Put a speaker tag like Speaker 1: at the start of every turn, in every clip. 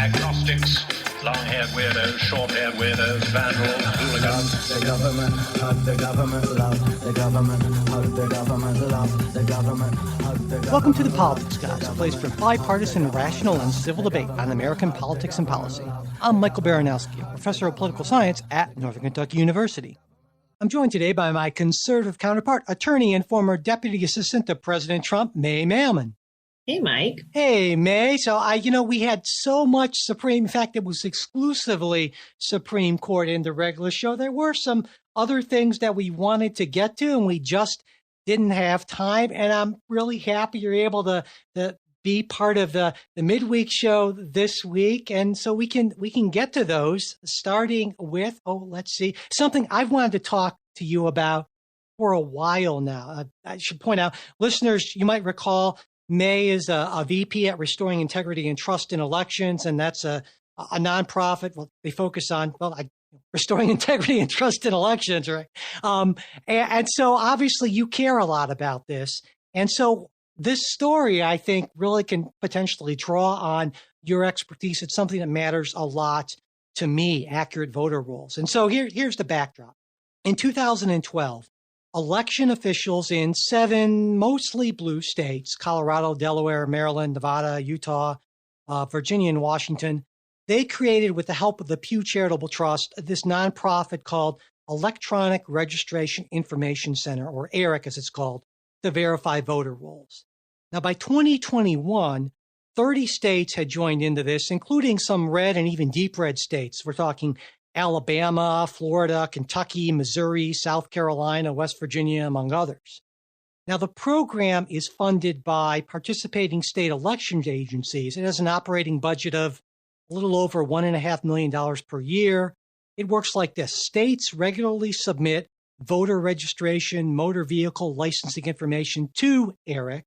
Speaker 1: agnostics, long-haired weirdos, short-haired weirdos, vandals, hooligans.
Speaker 2: The government, hug the government, love the government, hug the government, love the government, hug the government.
Speaker 3: Welcome to The Politics Guys, a place for bipartisan, rational, and civil debate on American politics and policy. I'm Michael Baranowski, a professor of political science at Northern Kentucky University. I'm joined today by my conservative counterpart, attorney and former deputy assistant to President Trump, May Mailman.
Speaker 4: Hey, Mike.
Speaker 3: Hey, May. So, we had so much Supreme, in fact, it was exclusively Supreme Court in the regular show. There were some other things that we wanted to get to, and we just didn't have time. And I'm really happy you're able to be part of the midweek show this week. And so we can get to those, starting with, let's see, something I've wanted to talk to you about for a while now. I should point out, listeners, you might recall, May is a VP at Restoring Integrity and Trust in Elections, and that's a nonprofit. Well, they focus on, restoring integrity and trust in elections, right? And so obviously you care a lot about this. And so this story, I think, really can potentially draw on your expertise. It's something that matters a lot to me, accurate voter rolls. And so here's the backdrop. In 2012, election officials in 7 mostly blue states, Colorado, Delaware, Maryland, Nevada, Utah, Virginia, and Washington, they created, with the help of the Pew Charitable Trust, this nonprofit called Electronic Registration Information Center, or ERIC as it's called, to verify voter rolls. Now, by 2021, 30 states had joined into this, including some red and even deep red states. We're talking Alabama, Florida, Kentucky, Missouri, South Carolina, West Virginia, among others. Now, the program is funded by participating state elections agencies. It has an operating budget of a little over $1.5 million per year. It works like this. States regularly submit voter registration, motor vehicle licensing information to ERIC.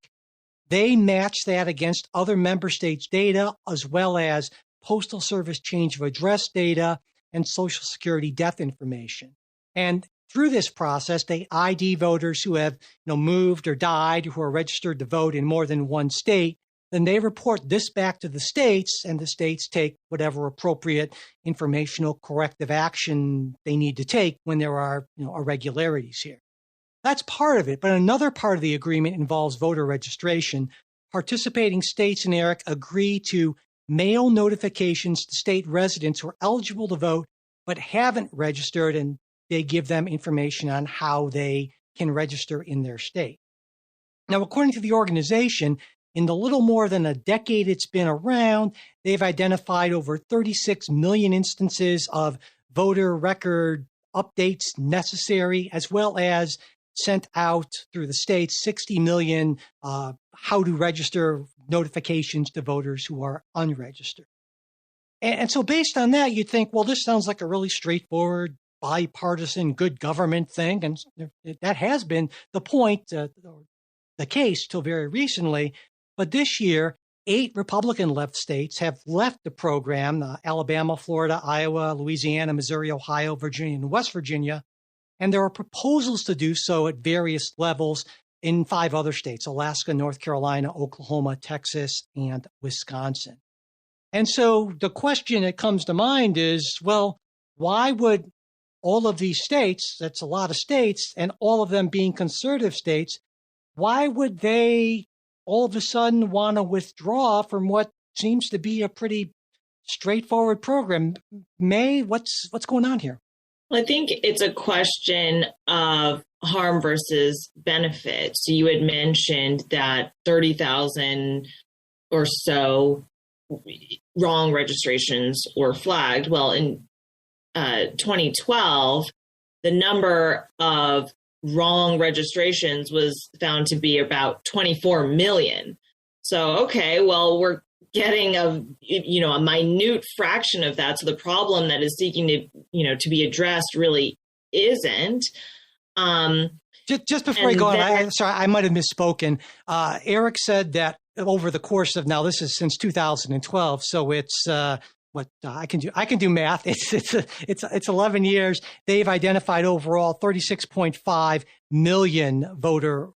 Speaker 3: They match that against other member states' data, as well as Postal Service change of address data and Social Security death information. And through this process, they ID voters who have moved or died, who are registered to vote in more than one state. Then they report this back to the states, and the states take whatever appropriate informational corrective action they need to take when there are irregularities here. That's part of it. But another part of the agreement involves voter registration. Participating states in ERIC agree to mail notifications to state residents who are eligible to vote but haven't registered, and they give them information on how they can register in their state. Now, according to the organization, in the little more than a decade it's been around, they've identified over 36 million instances of voter record updates necessary, as well as sent out through the states 60 million how to register notifications to voters who are unregistered. And so based on that, you'd think, well, this sounds like a really straightforward, bipartisan, good government thing. And that has been the point, the case till very recently. But this year, 8 Republican-left states have left the program, Alabama, Florida, Iowa, Louisiana, Missouri, Ohio, Virginia, and West Virginia. And there are proposals to do so at various levels in 5 other states, Alaska, North Carolina, Oklahoma, Texas, and Wisconsin. And so the question that comes to mind is, well, why would all of these states, that's a lot of states, and all of them being conservative states, why would they all of a sudden want to withdraw from what seems to be a pretty straightforward program? May, what's going on here?
Speaker 4: Well, I think it's a question of harm versus benefit. So you had mentioned that 30,000 or so wrong registrations were flagged. Well, in 2012, the number of wrong registrations was found to be about 24 million. So, okay, well, we're getting a minute fraction of that. So the problem that is seeking to be addressed really isn't.
Speaker 3: Just before I go on, I'm sorry, I might have misspoken. ERIC said that over the course of, now this is since 2012, so it's I can do math. It's 11 years. They've identified overall 36.5 million voter.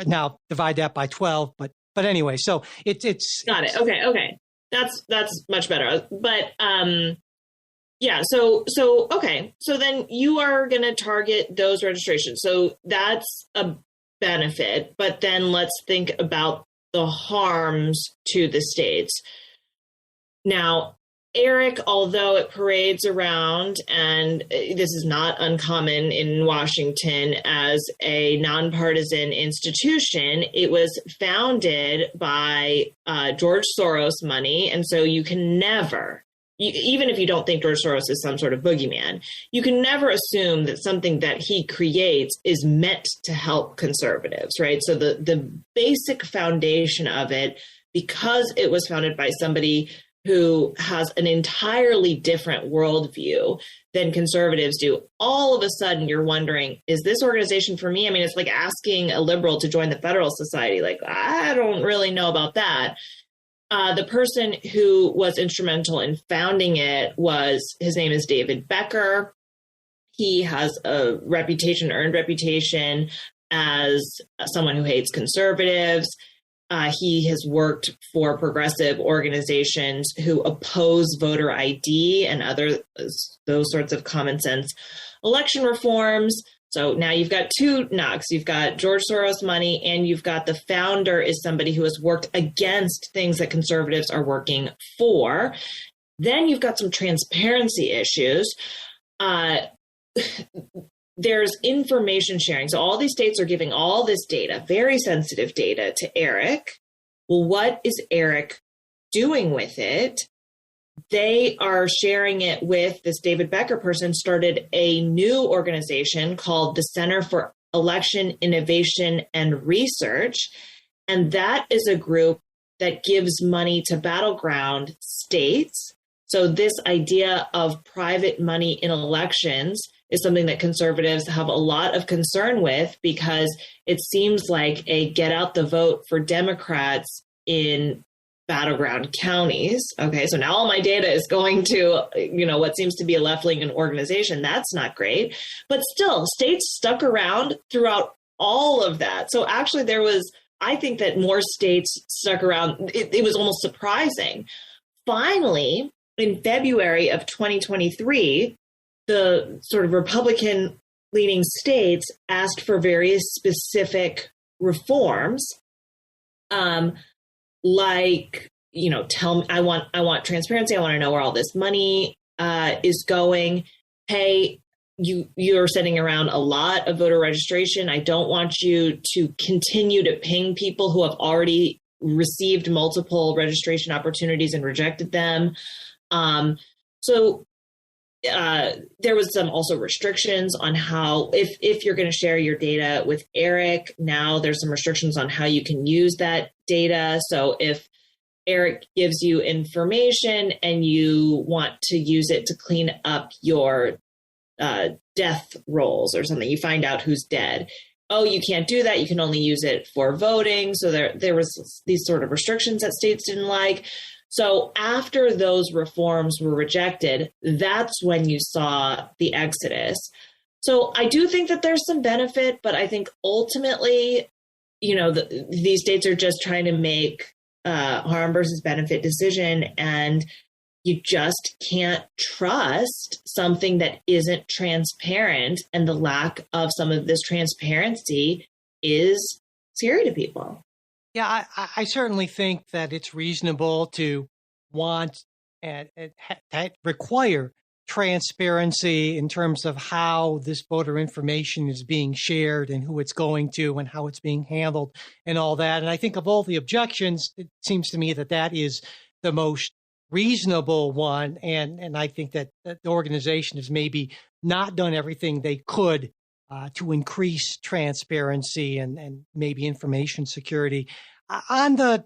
Speaker 3: Now divide that by 12, but anyway, so it's
Speaker 4: got it. Okay. That's much better. But yeah, so okay. So then you are going to target those registrations. So that's a benefit, but then let's think about the harms to the states. Now, ERIC, although it parades around, and this is not uncommon in Washington, as a nonpartisan institution, it was founded by George Soros money. And so you can never, even if you don't think George Soros is some sort of boogeyman, you can never assume that something that he creates is meant to help conservatives, right? So the basic foundation of it, because it was founded by somebody who has an entirely different worldview than conservatives do, all of a sudden you're wondering, is this organization for me? I mean, it's like asking a liberal to join the Federalist Society. Like, I don't really know about that. The person who was instrumental in founding it his name is David Becker. He has a earned reputation as someone who hates conservatives. He has worked for progressive organizations who oppose voter ID and those sorts of common sense election reforms. So now you've got two knocks. You've got George Soros money, and you've got the founder is somebody who has worked against things that conservatives are working for. Then you've got some transparency issues. There's information sharing. So all these states are giving all this data, very sensitive data, to ERIC. Well, what is ERIC doing with it? They are sharing it with this David Becker person, started a new organization called the Center for Election Innovation and Research. And that is a group that gives money to battleground states. So this idea of private money in elections is something that conservatives have a lot of concern with, because it seems like a get out the vote for Democrats in battleground counties. Okay, so now all my data is going to, what seems to be a left-leaning organization. That's not great. But still, states stuck around throughout all of that. So actually I think that more states stuck around. It was almost surprising. Finally, in February of 2023, the sort of Republican leaning states asked for various specific reforms, like, tell me, I want transparency. I want to know where all this money is going. Hey, you're sending around a lot of voter registration. I don't want you to continue to ping people who have already received multiple registration opportunities and rejected them. So there was some also restrictions on how, if you're going to share your data with ERIC, now there's some restrictions on how you can use that data. So if ERIC gives you information and you want to use it to clean up your death rolls or something, you find out who's dead. Oh, you can't do that. You can only use it for voting. So there was these sort of restrictions that states didn't like. So after those reforms were rejected, that's when you saw the exodus. So I do think that there's some benefit, but I think ultimately, these states are just trying to make harm versus benefit decision, and you just can't trust something that isn't transparent, and the lack of some of this transparency is scary to people.
Speaker 3: Yeah, I certainly think that it's reasonable to want and require transparency in terms of how this voter information is being shared and who it's going to and how it's being handled and all that. And I think of all the objections, it seems to me that that is the most reasonable one. And I think that the organization has maybe not done everything they could to increase transparency and maybe information security. On the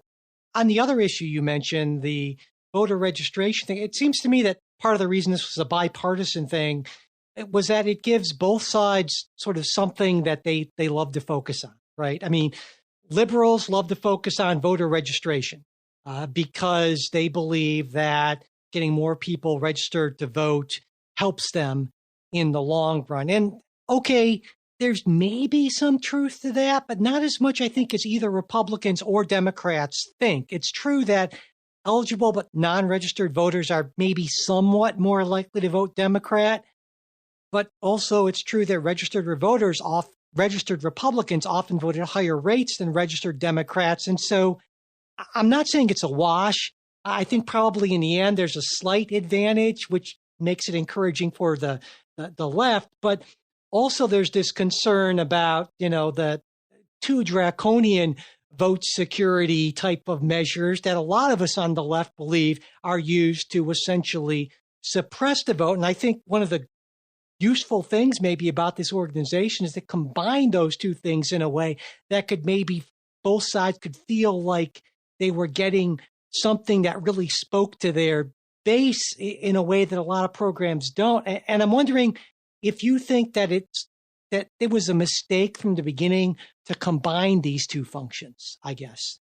Speaker 3: other issue you mentioned, the voter registration thing, it seems to me that part of the reason this was a bipartisan thing was that it gives both sides sort of something that they love to focus on, right? I mean, liberals love to focus on voter registration because they believe that getting more people registered to vote helps them in the long run. And okay, there's maybe some truth to that, but not as much, I think, as either Republicans or Democrats think. It's true that eligible but non-registered voters are maybe somewhat more likely to vote Democrat. But also it's true that registered Republicans often vote at higher rates than registered Democrats. And so I'm not saying it's a wash. I think probably in the end, there's a slight advantage, which makes it encouraging for the left. But also there's this concern about, the too draconian vote security type of measures that a lot of us on the left believe are used to essentially suppress the vote. And I think one of the useful things maybe about this organization is to combine those two things in a way that could maybe both sides could feel like they were getting something that really spoke to their base in a way that a lot of programs don't. And I'm wondering if you think that it was a mistake from the beginning to combine these two functions, I guess.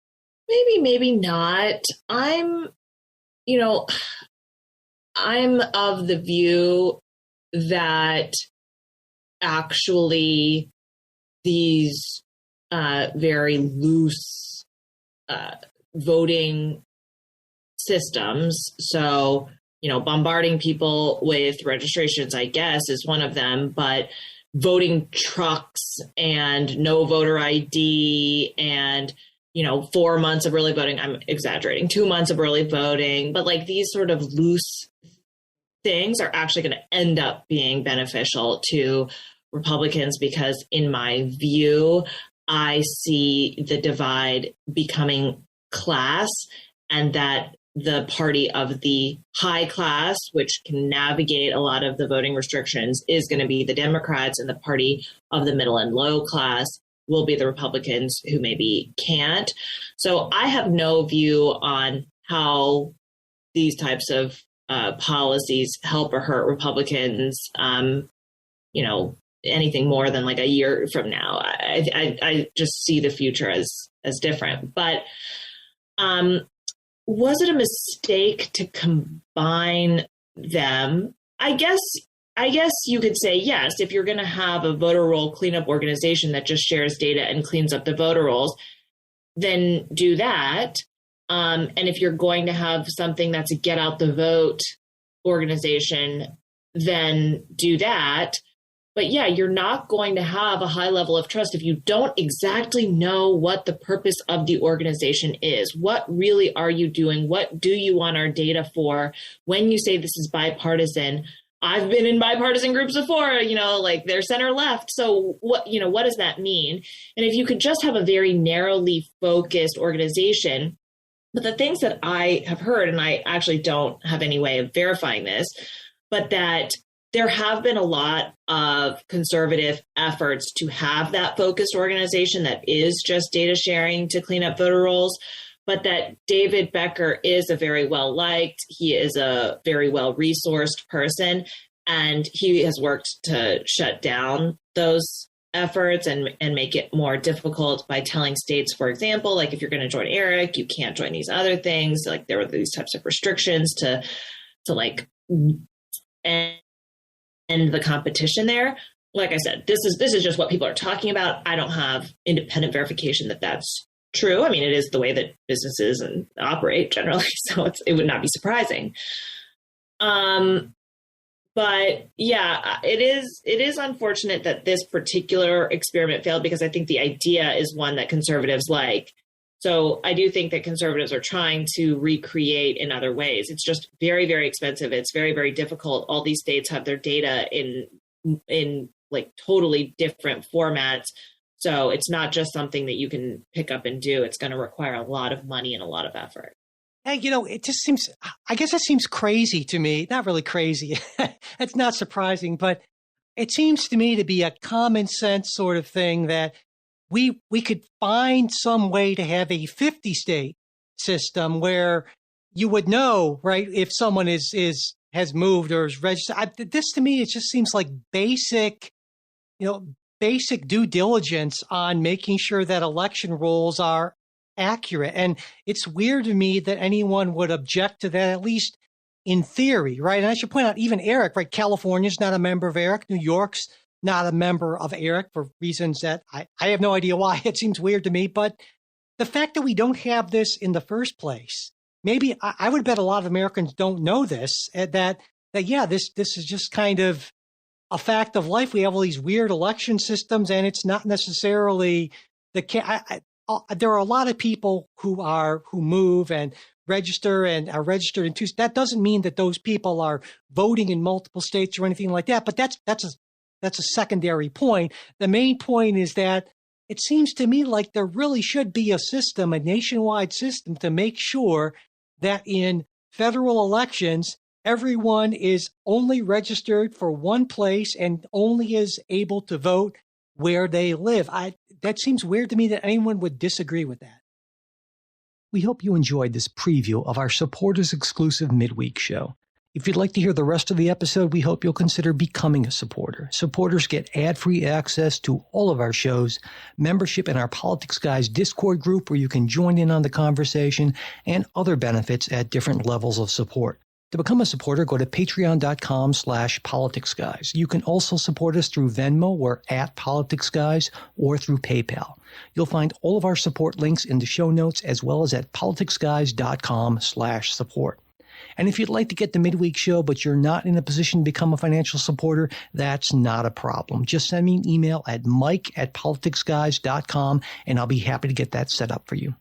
Speaker 4: Maybe not. I'm of the view that actually these very loose voting systems, so bombarding people with registrations, I guess, is one of them, but voting trucks and no voter ID and 4 months of early voting, I'm exaggerating, 2 months of early voting, but like these sort of loose things are actually going to end up being beneficial to Republicans because in my view, I see the divide becoming class, and that the party of the high class, which can navigate a lot of the voting restrictions, is going to be the Democrats, and the party of the middle and low class will be the Republicans who maybe can't. So I have no view on how these types of policies help or hurt Republicans, anything more than like a year from now. I just see the future as different. But was it a mistake to combine them? I guess you could say yes. If you're going to have a voter roll cleanup organization that just shares data and cleans up the voter rolls, then do that. And if you're going to have something that's a get out the vote organization, then do that. But yeah, you're not going to have a high level of trust if you don't exactly know what the purpose of the organization is. What really are you doing? What do you want our data for? When you say this is bipartisan, I've been in bipartisan groups before, like they're center left. So what does that mean? And if you could just have a very narrowly focused organization, but the things that I have heard, and I actually don't have any way of verifying this, but that there have been a lot of conservative efforts to have that focused organization that is just data sharing to clean up voter rolls, but that David Becker is a very well-liked, he is a very well-resourced person, and he has worked to shut down those efforts and make it more difficult by telling states, for example, like if you're going to join ERIC, you can't join these other things. Like there were these types of restrictions to like end the competition there. Like I said, this is just what people are talking about. I don't have independent verification that that's true. I mean, it is the way that businesses operate generally, so it would not be surprising. But yeah, it is unfortunate that this particular experiment failed because I think the idea is one that conservatives like. So I do think that conservatives are trying to recreate in other ways. It's just very, very expensive. It's very, very difficult. All these states have their data in like totally different formats. So it's not just something that you can pick up and do. It's going to require a lot of money and a lot of effort.
Speaker 3: Hey, it just seems, I guess it seems crazy to me. Not really crazy. It's not surprising, but it seems to me to be a common sense sort of thing that we could find some way to have a 50-state system where you would know, right, if someone has moved or is registered. This to me, it just seems like basic due diligence on making sure that election rolls are accurate. And it's weird to me that anyone would object to that, at least in theory, right? And I should point out, even ERIC, right? California's not a member of ERIC. New York's not a member of ERIC for reasons that I have no idea why. It seems weird to me. But the fact that we don't have this in the first place maybe I would bet a lot of Americans don't know this, that yeah, this is just kind of a fact of life. We have all these weird election systems, and it's not necessarily there are a lot of people who move and register and are registered in two. That doesn't mean that those people are voting in multiple states or anything like that. But that's a secondary point. The main point is that it seems to me like there really should be a system, a nationwide system, to make sure that in federal elections, everyone is only registered for one place and only is able to vote where they live. That seems weird to me that anyone would disagree with that. We hope you enjoyed this preview of our supporters exclusive midweek show. If you'd like to hear the rest of the episode, we hope you'll consider becoming a supporter. Supporters get ad-free access to all of our shows, membership in our Politics Guys Discord group where you can join in on the conversation, and other benefits at different levels of support. To become a supporter, go to patreon.com/politicsguys. You can also support us through Venmo or @politicsguys or through PayPal. You'll find all of our support links in the show notes as well as at politicsguys.com/support. And if you'd like to get the midweek show, but you're not in a position to become a financial supporter, that's not a problem. Just send me an email at mike@politicsguys.com and I'll be happy to get that set up for you.